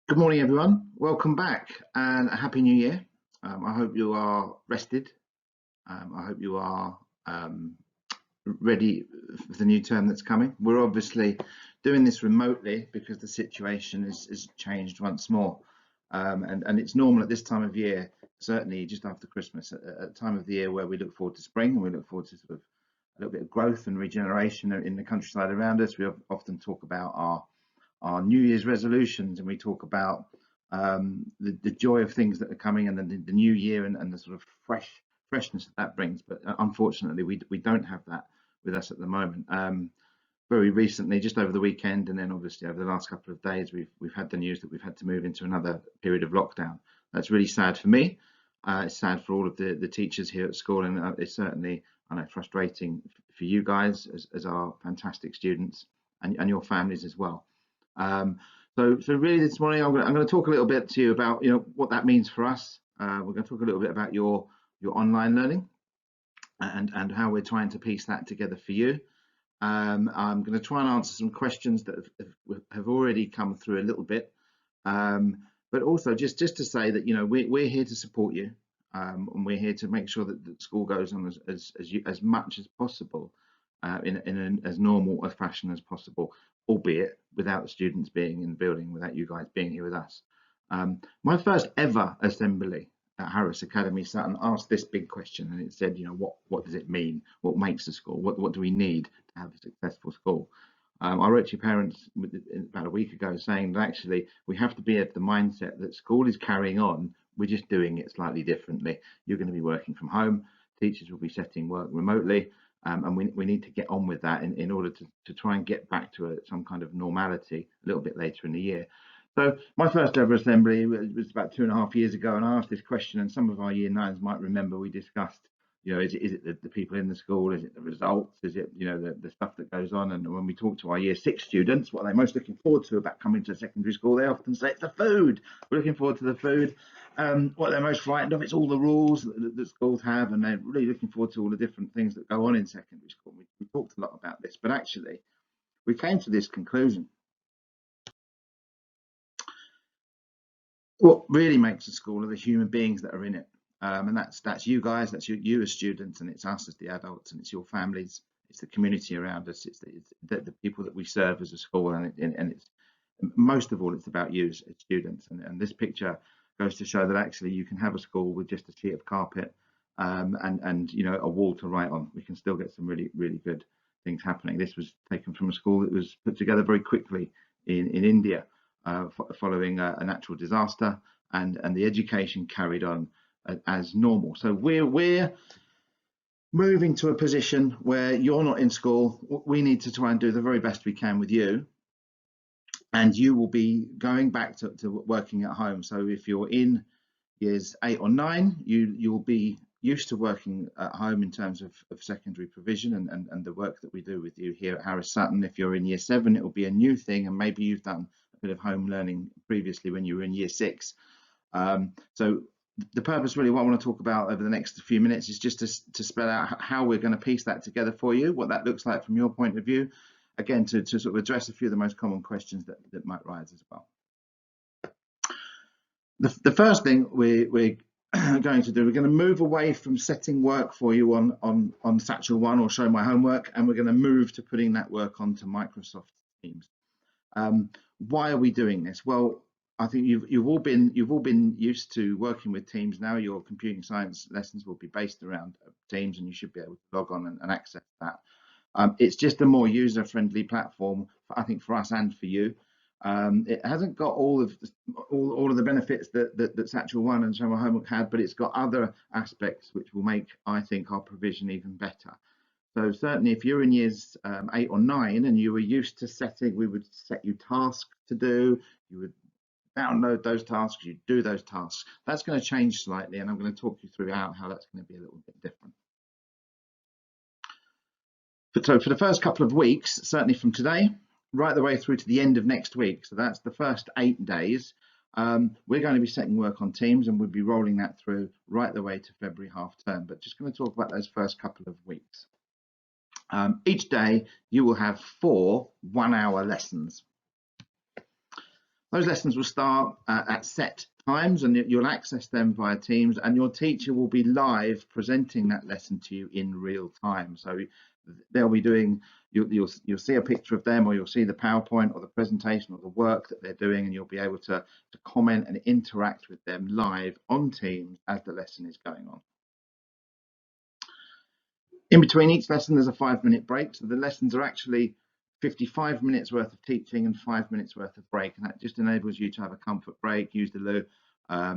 Good morning, everyone. Welcome back and a happy new year. I hope you are rested. I hope you are ready for the new term that's coming. We're obviously doing this remotely because the situation is changed once more. And it's normal at this time of year, certainly just after Christmas, at a time of the year where we look forward to spring and we look forward to sort of a little bit of growth and regeneration in the countryside around us. We often talk about our New Year's resolutions, and we talk about the joy of things that are coming, and then the new year and the sort of freshness that brings. But unfortunately, we don't have that with us at the moment. Very recently, just over the weekend, and then obviously over the last couple of days, we've had the news that we've had to move into another period of lockdown. That's really sad for me. It's sad for all of the teachers here at school, and it's certainly, I know, frustrating for you guys as our fantastic students and your families as well. So really this morning I'm going to talk a little bit to you about what that means for us. We're going to talk a little bit about your online learning and how we're trying to piece that together for you. I'm going to try and answer some questions that have already come through a little bit, but also just to say that we're here to support you, and we're here to make sure that the school goes on as much as possible in as normal a fashion as possible, albeit without the students being in the building, without you guys being here with us. My first ever assembly at Harris Academy Sutton asked this big question, and it said, what does it mean? What makes a school? What do we need to have a successful school? I wrote to your parents about a week ago saying that actually we have to be of the mindset that school is carrying on. We're just doing it slightly differently. You're going to be working from home. Teachers will be setting work remotely. And we need to get on with that in order to try and get back to some kind of normality a little bit later in the year. So my first ever assembly was about 2.5 years ago, and I asked this question, and some of our year nines might remember we discussed, is it the people in the school, is it the results, is it the stuff that goes on? And when we talk to our year 6 students, what are they most looking forward to about coming to secondary school, they often say it's the food. We're looking forward to the food. What they're most frightened of, it's all the rules that schools have, and they're really looking forward to all the different things that go on in secondary school. We talked a lot about this, but actually we came to this conclusion. What really makes a school are the human beings that are in it, and that's you guys, that's you as students, and it's us as the adults, and it's your families, it's the community around us, it's the people that we serve as a school, and it's most of all it's about you as students. And this picture goes to show that actually you can have a school with just a sheet of carpet and a wall to write on. We can still get some really good things happening. This was taken from a school that was put together very quickly in India following a natural disaster, and the education carried on as normal. So we're moving to a position where you're not in school. We need to try and do the very best we can with you, and you will be going back to working at home. So if you're in years 8 or 9, you'll be used to working at home in terms of secondary provision and the work that we do with you here at Harris Sutton. If you're in year 7, it will be a new thing, and maybe you've done a bit of home learning previously when you were in year 6. So the purpose, really, what I want to talk about over the next few minutes is just to spell out how we're going to piece that together for you, what that looks like from your point of view. Again, to sort of address a few of the most common questions that might rise as well. The first thing we're going to do, we're going to move away from setting work for you on Satchel 1 or Show My Homework, and we're going to move to putting that work onto Microsoft Teams. Why are we doing this? Well, I think you've all been used to working with Teams now. Your computing science lessons will be based around Teams, and you should be able to log on and access that. It's just a more user-friendly platform, I think, for us and for you. It hasn't got all of the benefits that Satchel 1 and Show My Homework had, but it's got other aspects which will make, I think, our provision even better. So certainly if you're in years 8 or 9 and you were used to setting, we would set you tasks to do, you would download those tasks, you do those tasks. That's going to change slightly, and I'm going to talk you through how that's going to be a little bit different. So for the first couple of weeks, certainly from today, right the way through to the end of next week, so that's the first 8 days, we're going to be setting work on Teams, and we'll be rolling that through right the way to February half term. But just going to talk about those first couple of weeks. Each day you will have 4 one-hour lessons. Those lessons will start at set times, and you'll access them via Teams, and your teacher will be live presenting that lesson to you in real time. So they'll be doing, you'll see a picture of them, or you'll see the PowerPoint or the presentation or the work that they're doing, and you'll be able to comment and interact with them live on Teams as the lesson is going on. In between each lesson, there's a 5-minute break. So the lessons are actually 55 minutes worth of teaching and 5 minutes worth of break. And that just enables you to have a comfort break, use the loo,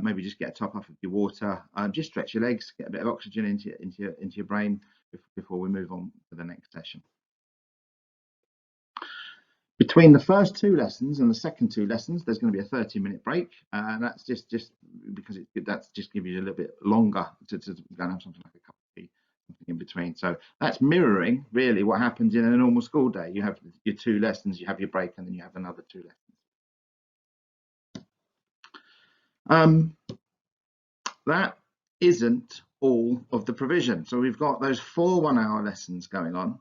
maybe just get a top off of your water, just stretch your legs, get a bit of oxygen into your brain before we move on to the next session. Between the first 2 lessons and the second 2 lessons, there's going to be a 30-minute break. And that's just because that's just give you a little bit longer to go and have something like a cup of tea in between. So that's mirroring really what happens in a normal school day. You have your 2 lessons, you have your break, and then you have another 2 lessons. That isn't all of the provision. So we've got those 4 1-hour lessons going on.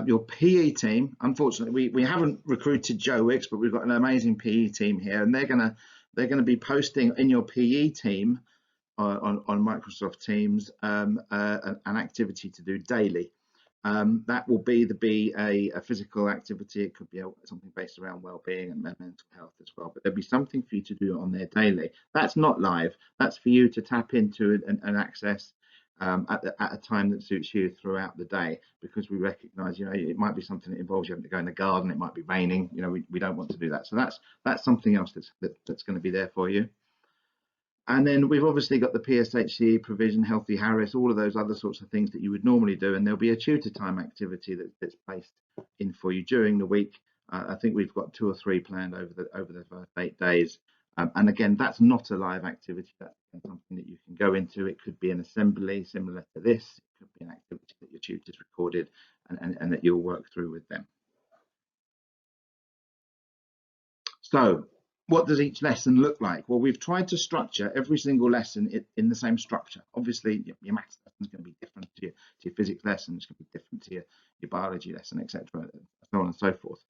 Your PE team, unfortunately, we haven't recruited Joe Wicks, but we've got an amazing PE team here, and they're gonna be posting in your PE team on Microsoft Teams an activity to do daily. That will be a physical activity. It could be something based around well-being and mental health as well, but there'll be something for you to do on there daily. That's not live. That's for you to tap into and access at a time that suits you throughout the day, because we recognize, it might be something that involves you having to go in the garden. It might be raining. We don't want to do that. So that's something else that's going to be there for you. And then we've obviously got the PSHE provision, Healthy Harris, all of those other sorts of things that you would normally do. And there'll be a tutor time activity that's placed in for you during the week. I think we've got 2 or 3 planned over the first 8 days. And again, that's not a live activity. That's something that you can go into. It could be an assembly similar to this. It could be an activity that your tutor's recorded and that you'll work through with them. So what does each lesson look like? Well, we've tried to structure every single lesson in the same structure. Obviously, your maths lesson is going to be different to your physics lesson. It's going to be different to your biology lesson, etc., so on and so forth.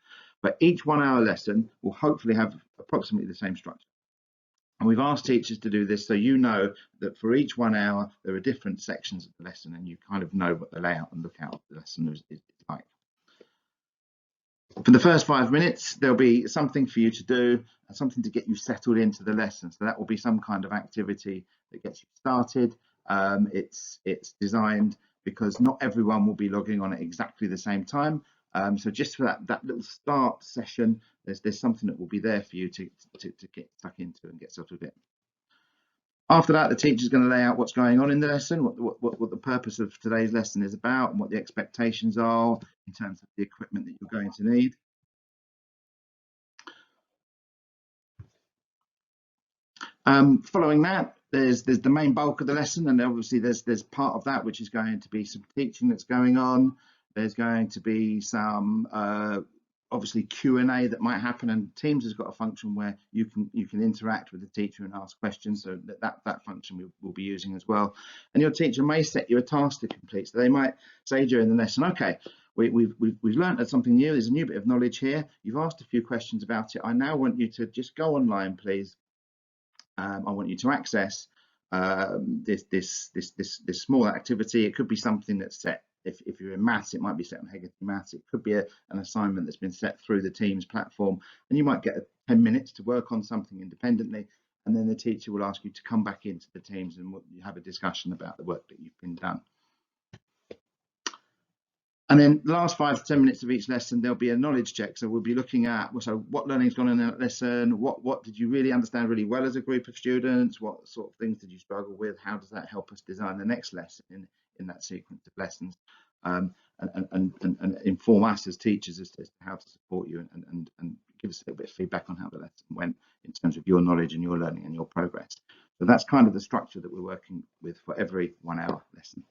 But each 1-hour lesson will hopefully have approximately the same structure. And we've asked teachers to do this so you know that for each 1 hour, there are different sections of the lesson, and you kind of know what the layout and lookout of the lesson is like. For the first 5 minutes, there'll be something for you to do, something to get you settled into the lesson. So that will be some kind of activity that gets you started. It's designed because not everyone will be logging on at exactly the same time. So just for that little start session, there's something that will be there for you to get stuck into and get settled in. After that, the teacher's going to lay out what's going on in the lesson, what the purpose of today's lesson is about, and what the expectations are in terms of the equipment that you're going to need. Following that, there's the main bulk of the lesson, and obviously there's part of that which is going to be some teaching that's going on. There's going to be some obviously Q&A that might happen, and Teams has got a function where you can interact with the teacher and ask questions. So that function we'll be using as well. And your teacher may set you a task to complete. So they might say during the lesson, okay, we've learned something new. There's a new bit of knowledge here. You've asked a few questions about it. I now want you to just go online, please. I want you to access this small activity. It could be something that's set. If you're in maths, it might be set on Hegarty Maths. It could be an assignment that's been set through the Teams platform, and you might get 10 minutes to work on something independently, and then the teacher will ask you to come back into the Teams and you have a discussion about the work that you've been done. And then the last 5 to 10 minutes of each lesson, there'll be a knowledge check. So we'll be looking at, so what learning's gone on in that lesson, what did you really understand really well as a group of students, what sort of things did you struggle with, how does that help us design the next lesson in that sequence of lessons, and inform us as teachers as to how to support you and give us a little bit of feedback on how the lesson went in terms of your knowledge and your learning and your progress. So that's kind of the structure that we're working with for every 1 hour lesson.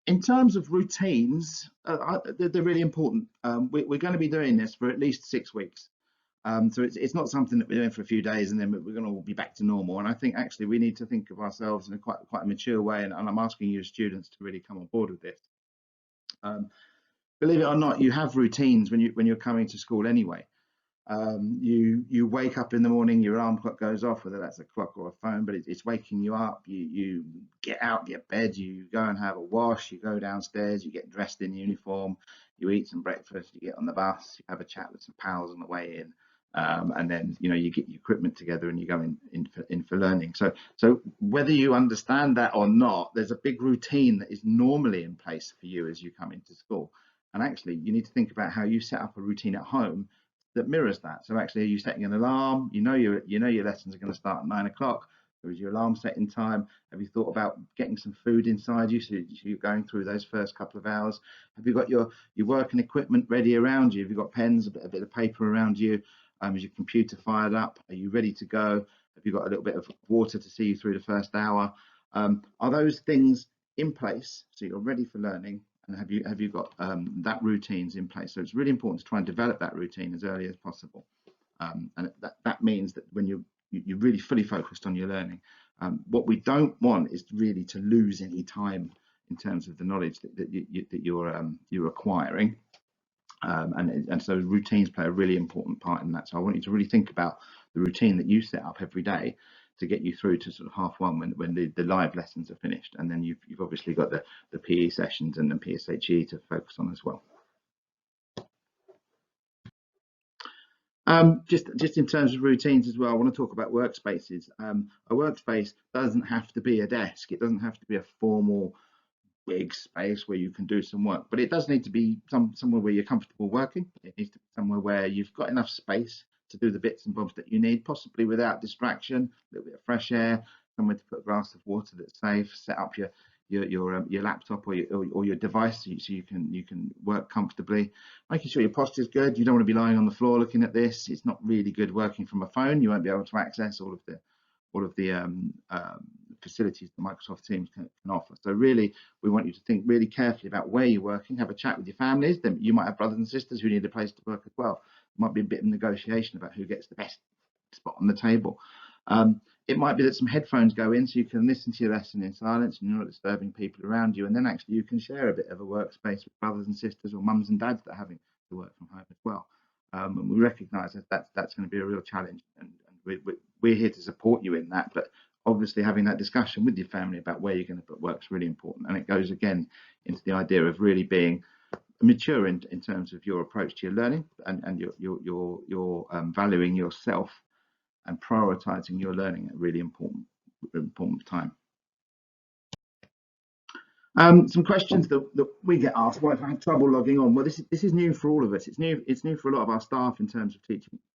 In terms of routines, they're really important. We're going to be doing this for at least 6 weeks. So it's not something that we're doing for a few days and then we're going to all be back to normal. And I think actually we need to think of ourselves in quite a mature way. And I'm asking you as students to really come on board with this. believe it or not, you have routines when you're coming to school anyway. You wake up in the morning, your alarm clock goes off, whether that's a clock or a phone, but it's waking you up. You get out, get bed, you go and have a wash, you go downstairs, you get dressed in uniform, you eat some breakfast, you get on the bus, you have a chat with some pals on the way in, and then you get your equipment together and you go in for learning. So whether you understand that or not, there's a big routine that is normally in place for you as you come into school. And actually, you need to think about how you set up a routine at home that mirrors that. So actually, are you setting an alarm? You know your lessons are going to start at 9 o'clock. Or is your alarm set in time? Have you thought about getting some food inside you so you're going through those first couple of hours? Have you got your work and equipment ready around you? Have you got pens, a bit of paper around you? Is your computer fired up? Are you ready to go? Have you got a little bit of water to see you through the first hour? Are those things in place so you're ready for learning? And have you got that routines in place? So it's really important to try and develop that routine as early as possible. And that means that when you're really fully focused on your learning, what we don't want is really to lose any time in terms of the knowledge that you're acquiring. And so routines play a really important part in that. So I want you to really think about the routine that you set up every day to get you through to sort of half one when the live lessons are finished, and then you've obviously got the PE sessions and the PSHE to focus on as well. Just in terms of routines as well, I want to talk about workspaces. A workspace doesn't have to be a desk. It doesn't have to be a formal big space where you can do some work, but it does need to be somewhere where you're comfortable working. It needs to be somewhere where you've got enough space to do the bits and bobs that you need, possibly without distraction, a little bit of fresh air, somewhere to put a glass of water that's safe, set up your laptop or your device so you can work comfortably, making sure your posture is good. You don't want to be lying on the floor looking at this. It's not really good working from a phone. You won't be able to access all of the facilities that Microsoft Teams can offer. So really, we want you to think really carefully about where you're working, have a chat with your families. Then you might have brothers and sisters who need a place to work as well. It might be a bit of negotiation about who gets the best spot on the table. It might be that some headphones go in so you can listen to your lesson in silence and you're not disturbing people around you. And then actually you can share a bit of a workspace with brothers and sisters or mums and dads that are having to work from home as well. And we recognise that that's going to be a real challenge, and we're here to support you in that. But obviously having that discussion with your family about where you're going to put work is really important. And it goes again into the idea of really being mature in terms of your approach to your learning and your valuing yourself and prioritizing your learning at a really important time. Some questions that we get asked. Well, if I had trouble logging on, well, this is new for all of us. It's new for a lot of our staff in terms of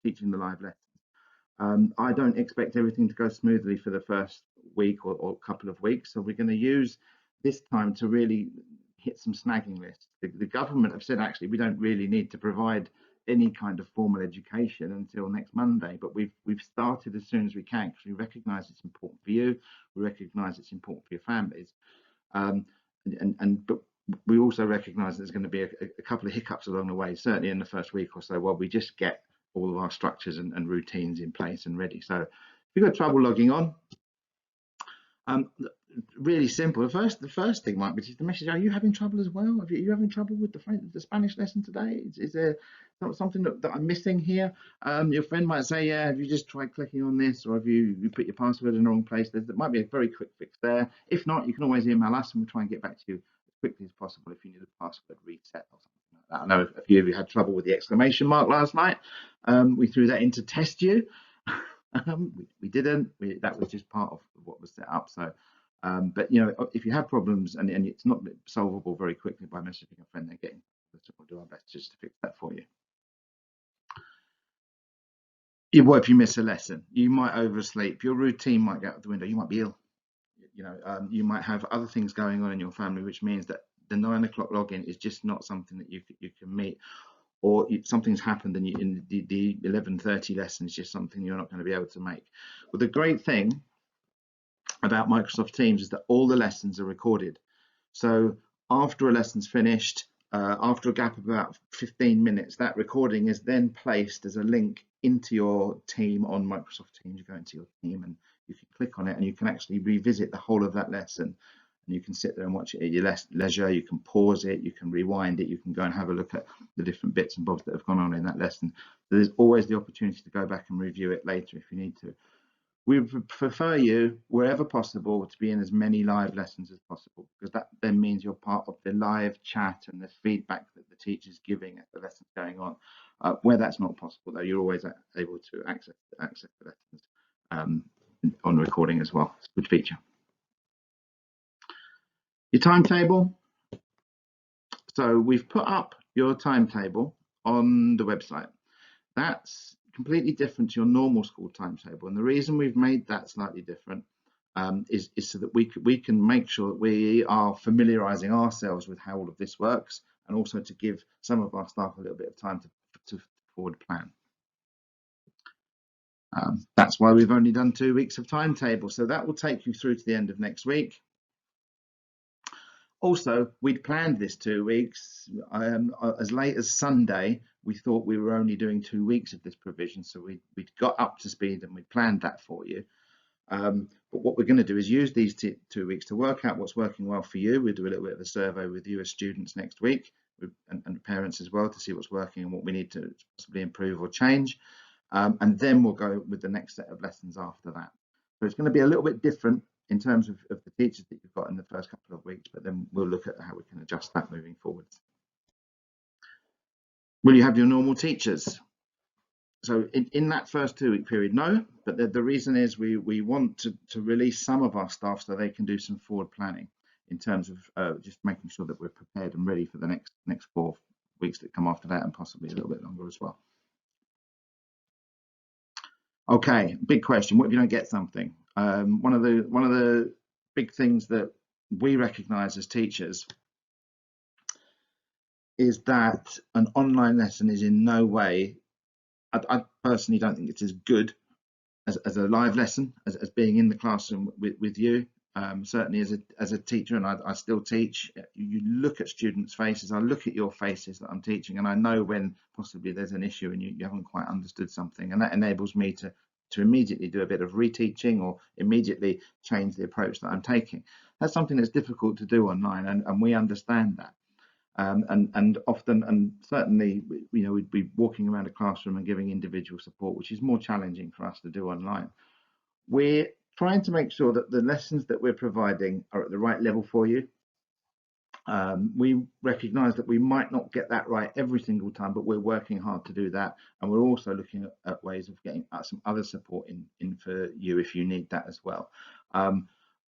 teaching the live lessons. I don't expect everything to go smoothly for the first week or couple of weeks. So we're going to use this time to really hit some snagging lists. The government have said, actually, we don't really need to provide any kind of formal education until next Monday, but we've started as soon as we can because we recognise it's important for you. We recognise it's important for your families. But we also recognise there's going to be a couple of hiccups along the way, certainly in the first week or so, while we just get all of our structures and routines in place and ready. So if you've got trouble logging on, really simple. The first thing might be just the message: are you having trouble as well? Are you having trouble with the Spanish lesson today? Is there something that I'm missing here? Your friend might say, yeah, have you just tried clicking on this, or have you put your password in the wrong place? There might be a very quick fix there. If not, you can always email us and we'll try and get back to you as quickly as possible if you need a password reset or something like that. I know a few of you had trouble with the exclamation mark last night. We threw that in to test you. We didn't. That was just part of what was set up. So, but if you have problems and it's not solvable very quickly by messaging a friend, then we'll do our best just to fix that for you. What if you miss a lesson? You might oversleep. Your routine might go out the window. You might be ill. You might have other things going on in your family, which means that the 9 o'clock login is just not something that you can meet. Or something's happened and in the 11:30 lesson is just something you're not going to be able to make. Well, the great thing about Microsoft Teams is that all the lessons are recorded. So after a lesson's finished, after a gap of about 15 minutes, that recording is then placed as a link into your team on Microsoft Teams. You go into your team and you can click on it and you can actually revisit the whole of that lesson and you can sit there and watch it at your leisure. You can pause it, you can rewind it, you can go and have a look at the different bits and bobs that have gone on in that lesson. So there's always the opportunity to go back and review it later if you need to. We prefer you, wherever possible, to be in as many live lessons as possible, because that then means you're part of the live chat and the feedback that the teacher's giving as the lesson's going on. Where that's not possible, though, you're always able to access the lessons on recording as well. It's a good feature. Your timetable. So we've put up your timetable on the website. That's completely different to your normal school timetable, and the reason we've made that slightly different is so that we can make sure that we are familiarising ourselves with how all of this works, and also to give some of our staff a little bit of time to forward plan. That's why we've only done 2 weeks of timetable, so that will take you through to the end of next week. Also, we'd planned this 2 weeks. As late as Sunday, we thought we were only doing 2 weeks of this provision, so we'd got up to speed and we planned that for you. But what we're going to do is use these 2 weeks to work out what's working well for you. We'll do a little bit of a survey with you as students next week, and parents as well, to see what's working and what we need to possibly improve or change. And then we'll go with the next set of lessons after that. So it's going to be a little bit different in terms of the teachers that you've got in the first couple of weeks, but then we'll look at how we can adjust that moving forward. Will you have your normal teachers? So in that first 2 week period, no, but the reason is we want to release some of our staff so they can do some forward planning in terms of just making sure that we're prepared and ready for the next 4 weeks that come after that, and possibly a little bit longer as well. Okay, big question. What if you don't get something? One of the big things that we recognise as teachers is that an online lesson is in no way, I personally don't think it's as good as a live lesson, as being in the classroom with you. Certainly as a teacher, and I still teach, you look at students' faces, I look at your faces that I'm teaching, and I know when possibly there's an issue and you haven't quite understood something, and that enables me to immediately do a bit of reteaching or immediately change the approach that I'm taking. That's something that's difficult to do online, and we understand that. And often, and certainly, we'd be walking around a classroom and giving individual support, which is more challenging for us to do online. We're trying to make sure that the lessons that we're providing are at the right level for you. We recognise that we might not get that right every single time, but we're working hard to do that, and we're also looking at ways of getting some other support in for you if you need that as well.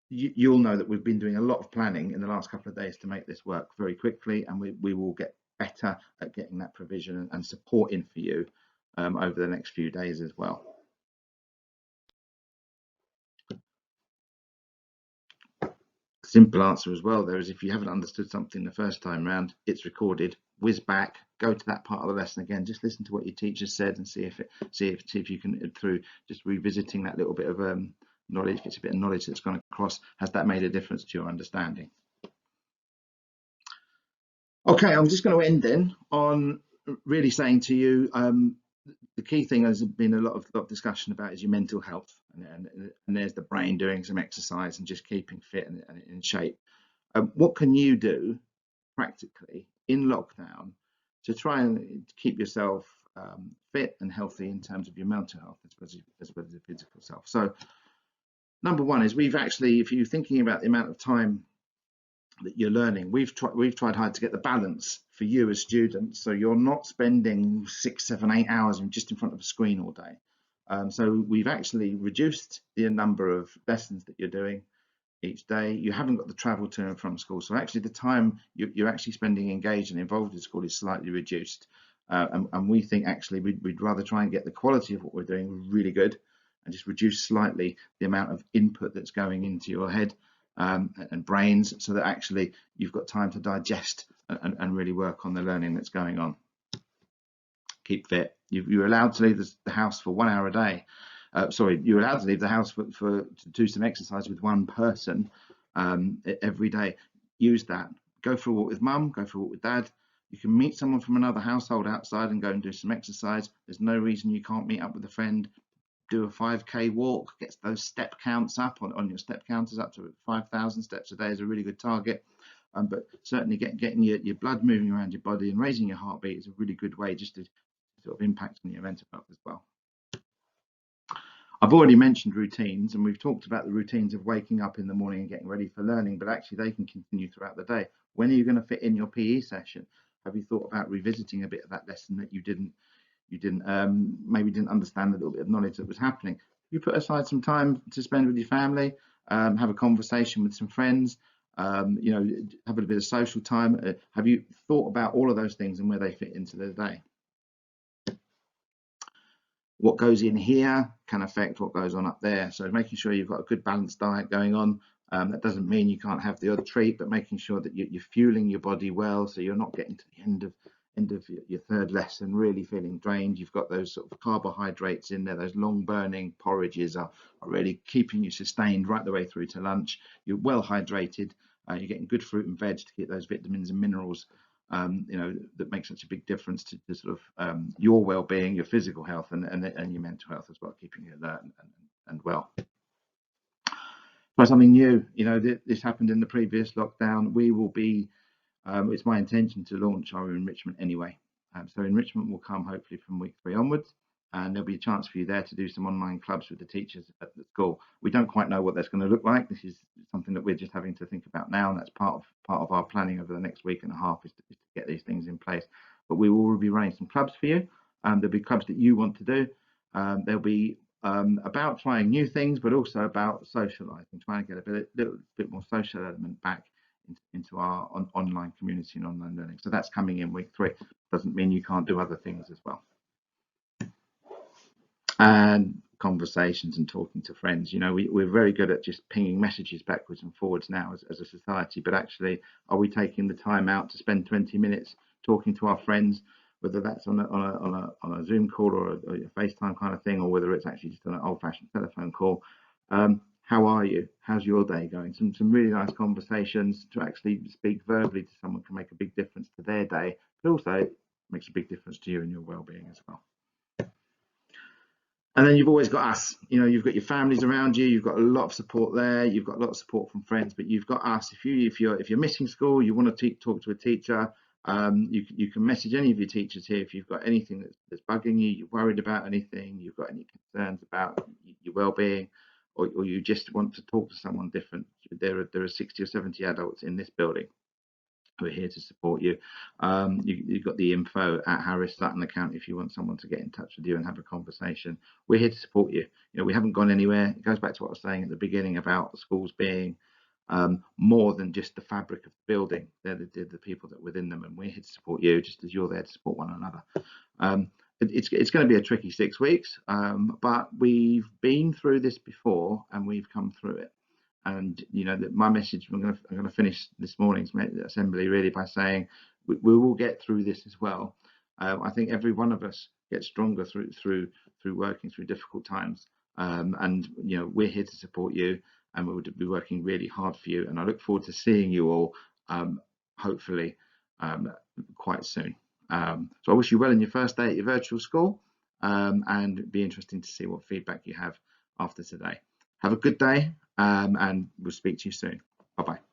You'll know that we've been doing a lot of planning in the last couple of days to make this work very quickly, and we will get better at getting that provision and support in for you over the next few days as well. Simple answer as well there is, if you haven't understood something the first time round, it's recorded. Whiz back, go to that part of the lesson again, just listen to what your teacher said and see if you can, through just revisiting that little bit of knowledge, it's a bit of knowledge that's gone across, has that made a difference to your understanding? Okay, I'm just going to end then on really saying to you, the key thing has been a lot of discussion about is your mental health, and there's the brain doing some exercise and just keeping fit and in shape. What can you do practically in lockdown to try and keep yourself fit and healthy in terms of your mental health as well as your physical self? So number one is, we've actually, if you're thinking about the amount of time that you're learning, we've tried hard to get the balance for you as students, so you're not spending 6, 7, 8 hours just in front of a screen all day. So we've actually reduced the number of lessons that you're doing each day. You haven't got the travel to and from school, so actually the time you're actually spending engaged and involved in school is slightly reduced. And we think actually we'd rather try and get the quality of what we're doing really good and just reduce slightly the amount of input that's going into your head and brains, so that actually you've got time to digest and really work on the learning that's going on. Keep fit. You're allowed to leave the house for 1 hour a day. You're allowed to leave the house to do some exercise with one person every day. Use that. Go for a walk with mum, go for a walk with dad. You can meet someone from another household outside and go and do some exercise. There's no reason you can't meet up with a friend, do a 5K walk, gets those step counts up on your step counters up to 5,000 steps a day is a really good target. But certainly getting your blood moving around your body and raising your heartbeat is a really good way just to sort of impact on your mental health as well. I've already mentioned routines, and we've talked about the routines of waking up in the morning and getting ready for learning, but actually they can continue throughout the day. When are you going to fit in your PE session? Have you thought about revisiting a bit of that lesson that you maybe didn't understand a little bit of knowledge that was happening? You put aside some time to spend with your family, have a conversation with some friends, have a bit of social time. Have you thought about all of those things and where they fit into the day? What goes in here can affect what goes on up there. So making sure you've got a good balanced diet going on. That doesn't mean you can't have the odd treat, but making sure that you're fueling your body well, so you're not getting to the end of your third lesson really feeling drained. You've got those sort of carbohydrates in there. Those long burning porridges are really keeping you sustained right the way through to lunch. You're well hydrated. You're getting good fruit and veg to get those vitamins and minerals that makes such a big difference to sort of your well-being, your physical health, and your mental health as well, keeping you alert and well. Try something new. This happened in the previous lockdown. We will be. It's my intention to launch our enrichment anyway. So enrichment will come hopefully from week 3 onwards, and there'll be a chance for you there to do some online clubs with the teachers at the school. We don't quite know what that's going to look like. This is something that we're just having to think about now, and that's part of our planning over the next week and a half is to get these things in place. But we will be running some clubs for you. There'll be clubs that you want to do. There'll be about trying new things, but also about socialising, trying to get a little bit more social element back into our online community and online learning. So that's coming in week 3. Doesn't mean you can't do other things as well. And conversations and talking to friends. We're very good at just pinging messages backwards and forwards now as a society, but actually, are we taking the time out to spend 20 minutes talking to our friends, whether that's on a Zoom call or a FaceTime kind of thing, or whether it's actually just an old-fashioned telephone call? How are you? How's your day going? Some really nice conversations. To actually speak verbally to someone can make a big difference to their day, but also makes a big difference to you and your well-being as well. And then you've always got us. You've got your families around you. You've got a lot of support there. You've got a lot of support from friends, but you've got us. If you're missing school, you want to talk to a teacher, you can message any of your teachers here if you've got anything that's bugging you, you're worried about anything, you've got any concerns about your well-being, or you just want to talk to someone different. There are 60 or 70 adults in this building who are here to support you. You've got the info at Harris Sutton account if you want someone to get in touch with you and have a conversation. We're here to support you. We haven't gone anywhere. It goes back to what I was saying at the beginning about schools being more than just the fabric of the building. They're the people that are within them, and we're here to support you just as you're there to support one another. It's going to be a tricky 6 weeks, but we've been through this before and we've come through it. And my message, I'm going to finish this morning's assembly really by saying we will get through this as well. I think every one of us gets stronger through working through difficult times, and we're here to support you, and we'll be working really hard for you. And I look forward to seeing you all, hopefully, quite soon. So I wish you well in your first day at your virtual school, and it'd be interesting to see what feedback you have after today. Have a good day, and we'll speak to you soon. Bye-bye.